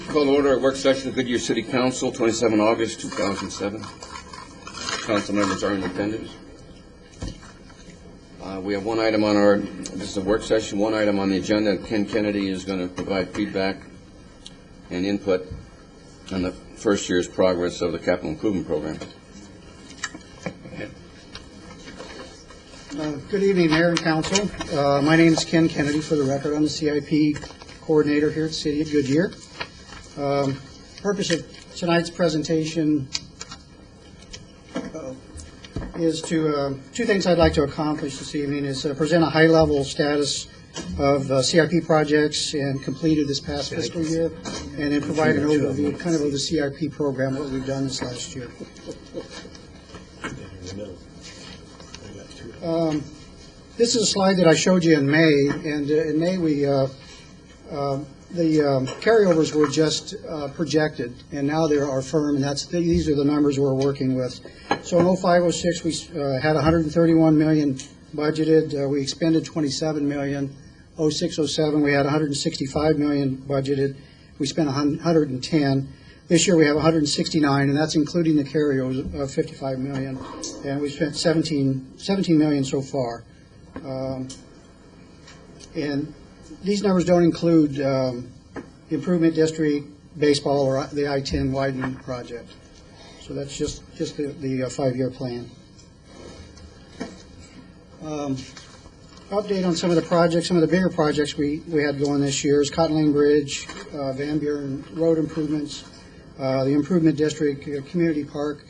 Call to order a work session of Goodyear City Council, 27 August 2007. Council members are in attendance. We have one item on our, this is a work session, one item on the agenda. Ken Kennedy is going to provide feedback and input on the first year's progress of the capital improvement program. Good evening, Mayor and Council. My name is Ken Kennedy, for the record. I'm the CIP coordinator here at the City of Goodyear. Purpose of tonight's presentation is to, two things I'd like to accomplish this evening is present a high-level status of CIP projects and completed this past fiscal year, and then provide an overview kind of the CIP program, what we've done this last year. This is a slide that I showed you in May, and in May we the carryovers were just projected, and now they are firm, and these are the numbers we're working with. So in 05-06 we had 131 million budgeted. We expended 27 million. 06-07 we had 165 million budgeted. We spent 110. This year we have 169, and that's including the carryovers of 55 million, and we spent 17 million so far. And these numbers don't include the improvement district, baseball, or the I-10 widening project. So that's just the 5-year plan. Update on some of the projects, some of the bigger projects we had going this year is Cotton Lane Bridge, Van Buren Road improvements, the improvement district, community park,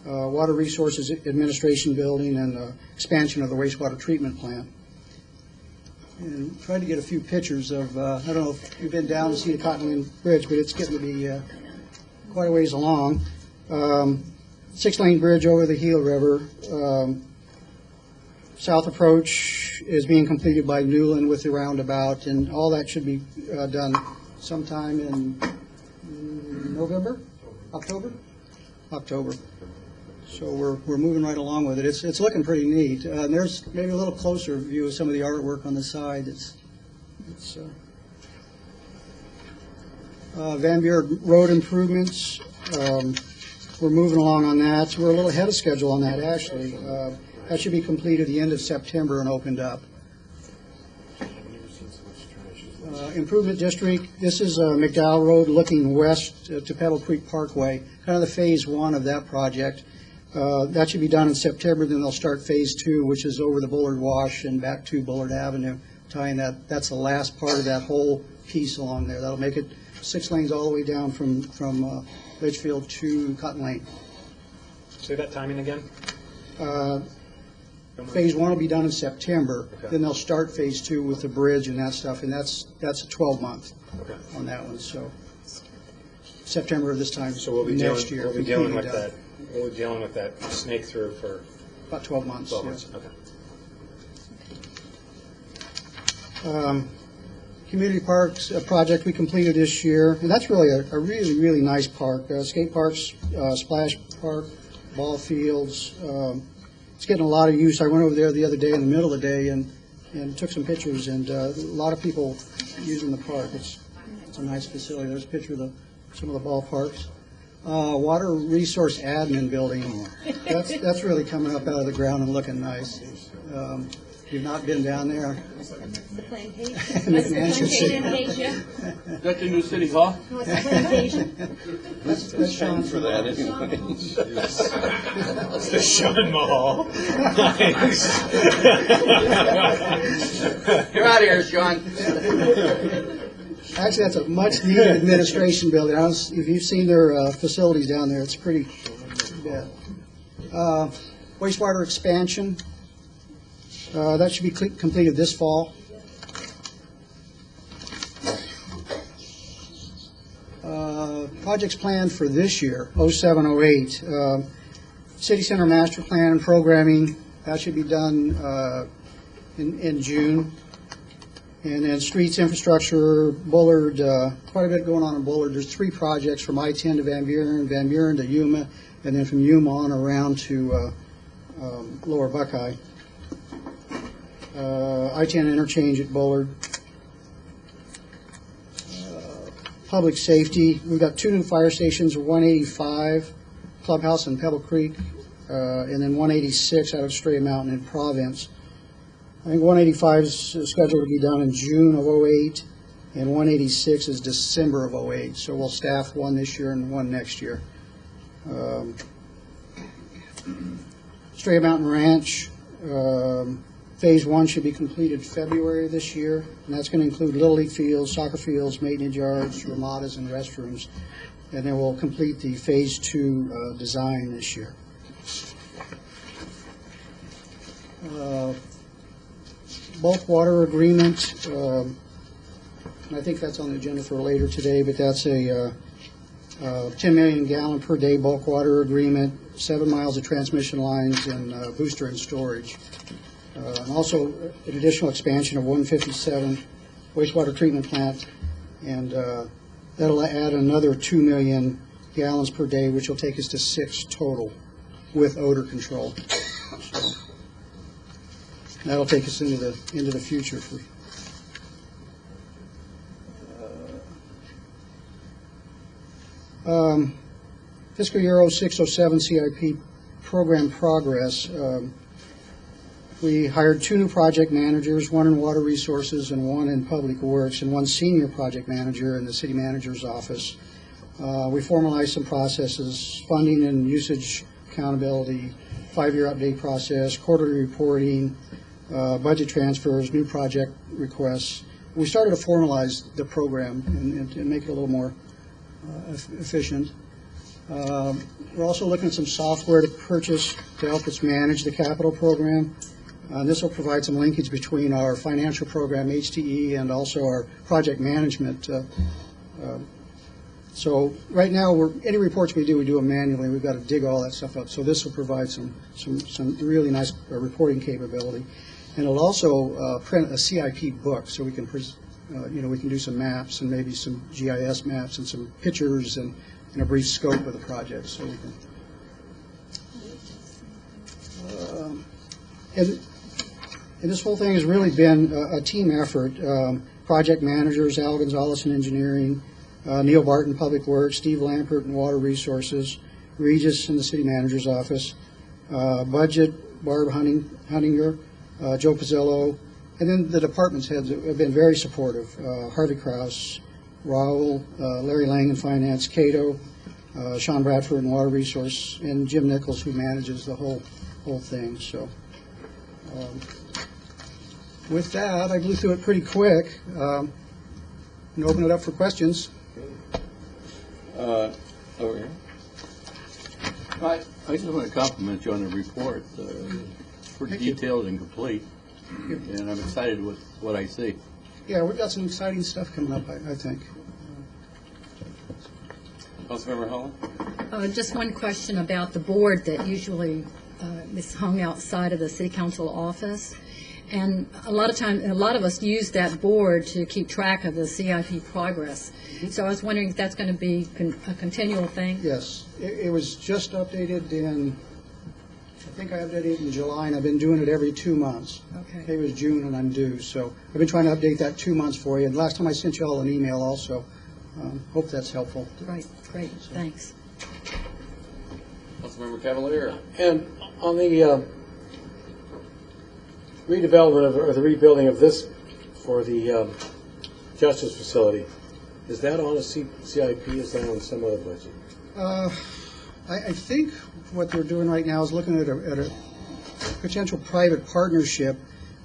water resources administration building, and expansion of the wastewater treatment plant. And tried to get a few pictures of, I don't know if you've been down to see the Cotton Lane Bridge, but it's getting to be quite a ways along. 6-lane bridge over the Heel River. South approach is being completed by Newland with the roundabout, and all that should be done sometime in November? October. So we're moving right along with it. It's looking pretty neat. There's maybe a little closer view of some of the artwork on the side. It's Van Buren Road improvements. We're moving along on that. So we're a little ahead of schedule on that, actually. That should be completed the end of September and opened up. Improvement district, this is McDowell Road looking west to Pedal Creek Parkway, kind of the phase 1 of that project. That should be done in September, then they'll start phase 2, which is over the Bullard Wash and back to Bullard Avenue, tying that's the last part of that whole piece along there. That'll make it 6 lanes all the way down from Litchfield to Cotton Lane. Say that timing again? Phase 1 will be done in September. Okay. Then they'll start phase 2 with the bridge and that stuff, and that's a 12-month okay. on that one. So September of this time. So we'll be next year. We'll be dealing with that. We'll be dealing with that snake through for about 12 months. 12 months. Yeah. Okay. Community parks project we completed this year, and that's really a really nice park. Skate parks, splash park, ball fields. It's getting a lot of use. I went over there the other day in the middle of the day and took some pictures, and a lot of people using the park. It's a nice facility. There's a picture of some of the ballparks. Water resource admin building. That's really coming up out of the ground and looking nice. You've not been down there? The plantation. What's the plantation page, yeah? Is that the new city hall? What's the plantation? That's Sean for that anyway. It's the Sean Mahal. Nice. You're out of here, Sean. Actually, that's a much-needed administration building. If you've seen their facilities down there, it's pretty bad. Wastewater expansion. That should be completed this fall. Projects planned for this year, 07-08. City Center Master Plan and Programming, that should be done in June. And then streets, infrastructure, Bullard, quite a bit going on in Bullard. There's 3 projects from I-10 to Van Buren to Yuma, and then from Yuma on around to Lower Buckeye. I-10 interchange at Bullard. Public safety, we've got 2 new fire stations, 185 Clubhouse in Pebble Creek, and then 186 out of Stray Mountain in Province. I think 185 is scheduled to be done in June of '08, and 186 is December of '08. So we'll staff one this year and one next year. Stray Mountain Ranch, Phase 1 should be completed February of this year, and that's going to include Little League fields, soccer fields, maintenance yards, ramadas, and restrooms. And then we'll complete the Phase 2 design this year. Bulk water agreement, and I think that's on the agenda for later today, but that's a 10 million gallon per day bulk water agreement, 7 miles of transmission lines, and booster and storage. And also an additional expansion of 157 wastewater treatment plant, and that'll add another 2 million gallons per day, which will take us to 6 total with odor control. So that'll take us into the future. Fiscal year 06-07 CIP program progress. We hired 2 new project managers, one in water resources and one in public works, and one senior project manager in the city manager's office. We formalized some processes, funding and usage accountability, 5-year update process, quarterly reporting, budget transfers, new project requests. We started to formalize the program and make it a little more efficient. We're also looking at some software to purchase to help us manage the capital program. This will provide some linkage between our financial program, HTE, and also our project management. So right now, any reports we do them manually. We've got to dig all that stuff up. So this will provide some really nice reporting capability. And it'll also print a CIP book, so we can we can do some maps and maybe some GIS maps and some pictures and a brief scope of the project. So we can. And this whole thing has really been a team effort. Project managers, Al Gonzalez in engineering, Neil Barton, Public Works, Steve Lampert in Water Resources, Regis in the City Manager's Office, Budget, Barb Huntinger, Joe Pizzillo, and then the department's heads have been very supportive. Harvey Krause, Raul, Larry Lang in Finance, Cato, Sean Bradford in Water Resource, and Jim Nichols, who manages the whole thing. So. With that, I blew through it pretty quick. And open it up for questions. Over here. I just want to compliment you on the report. Pretty detailed and complete, and I'm excited with what I see. Yeah, we've got some exciting stuff coming up, I think. Councilmember Holland? Just one question about the board that usually is hung outside of the city council office. And a lot of us use that board to keep track of the CIP progress. So I was wondering if that's going to be a continual thing? Yes. It was just updated I think I updated it in July, and I've been doing it every 2 months. Okay. It was June, and I'm due. So I've been trying to update that 2 months for you. And last time I sent you all an email also. Hope that's helpful. Right, great, thanks. Councilmember Cavalier? And on the redevelopment or the rebuilding of this for the justice facility, is that on a CIP? Is that on some other budget? I think what they're doing right now is looking at a potential private partnership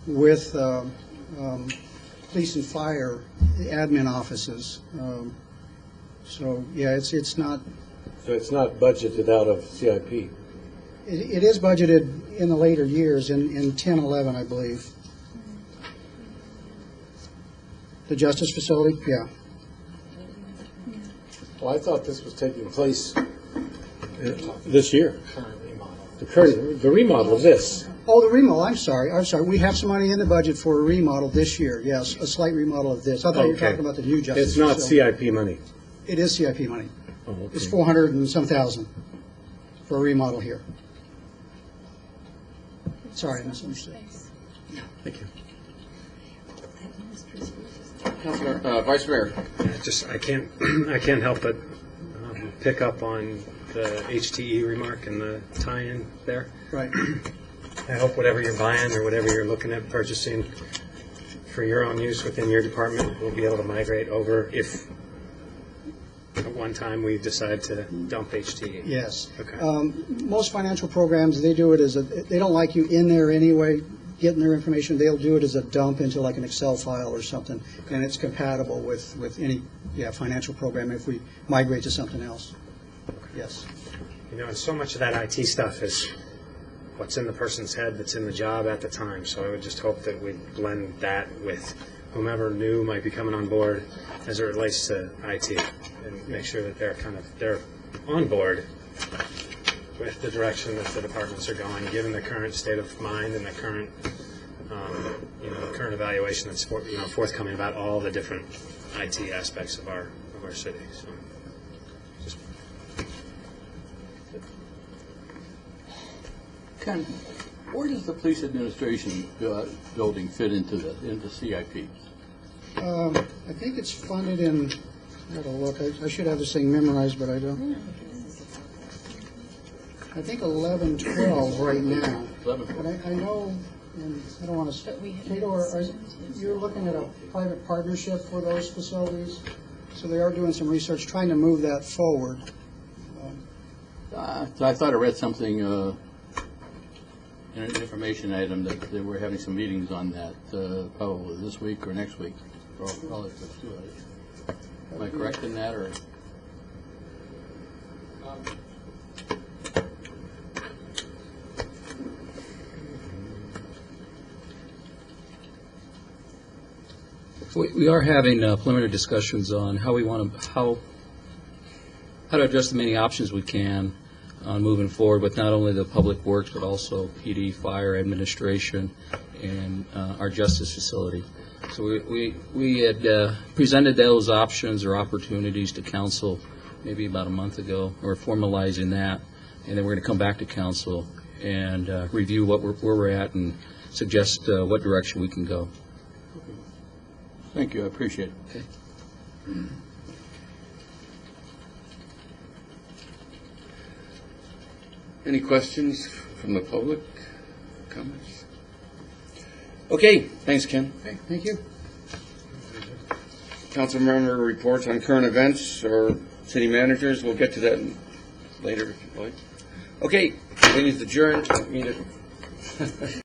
with police and fire admin offices. So yeah, it's not. So it's not budgeted out of CIP. It is budgeted in the later years, in 10-11, I believe. The justice facility, yeah. Well, I thought this was taking place this year. The remodel of this. Oh, the remodel, I'm sorry. We have some money in the budget for a remodel this year, yes, a slight remodel of this. I thought you were talking about the new justice It's not facility. CIP money. It is CIP money. Oh, okay. It's 400 and some thousand for a remodel here. Sorry, I misunderstood. Thank you. Councilor, Vice Mayor. I can't help but pick up on the HTE remark and the tie-in there. Right. I hope whatever you're buying or whatever you're looking at purchasing for your own use within your department will be able to migrate over if at one time we decide to dump HTE. Yes. Okay. Most financial programs, they do it they don't like you in there anyway, getting their information. They'll do it as a dump into like an Excel file or something, and it's compatible with any financial program if we migrate to something else. Yes. And so much of that IT stuff is what's in the person's head that's in the job at the time. So I would just hope that we blend that with whomever new might be coming on board as it relates to IT, and make sure that they're on board with the direction that the departments are going, given the current state of mind and the current current evaluation that's forthcoming about all the different IT aspects of our city. So just Ken, where does the police administration building fit into CIP? I think it's funded in, I gotta look, I should have this thing memorized, but I don't. I think 11, 12 right now. 11. But I know, and I don't want to, Cato, you're looking at a private partnership for those facilities, so they are doing some research, trying to move that forward. I thought I read something, an information item that they were having some meetings on that, probably this week or next week, relative to it. Am I correct in that, or? We are having preliminary discussions on how we want to how to address the many options we can on moving forward with not only the public works but also PD, fire, administration, and our justice facility. So we had presented those options or opportunities to council maybe about a month ago. We're formalizing that, and then we're going to come back to council and review where we're at and suggest what direction we can go. Thank you, I appreciate it. Okay. Any questions from the public? Comments? Okay, thanks, Ken. Okay, thank you. Council member reports on current events or city managers. We'll get to that later if you like. Okay, meeting is adjourned. Meet it.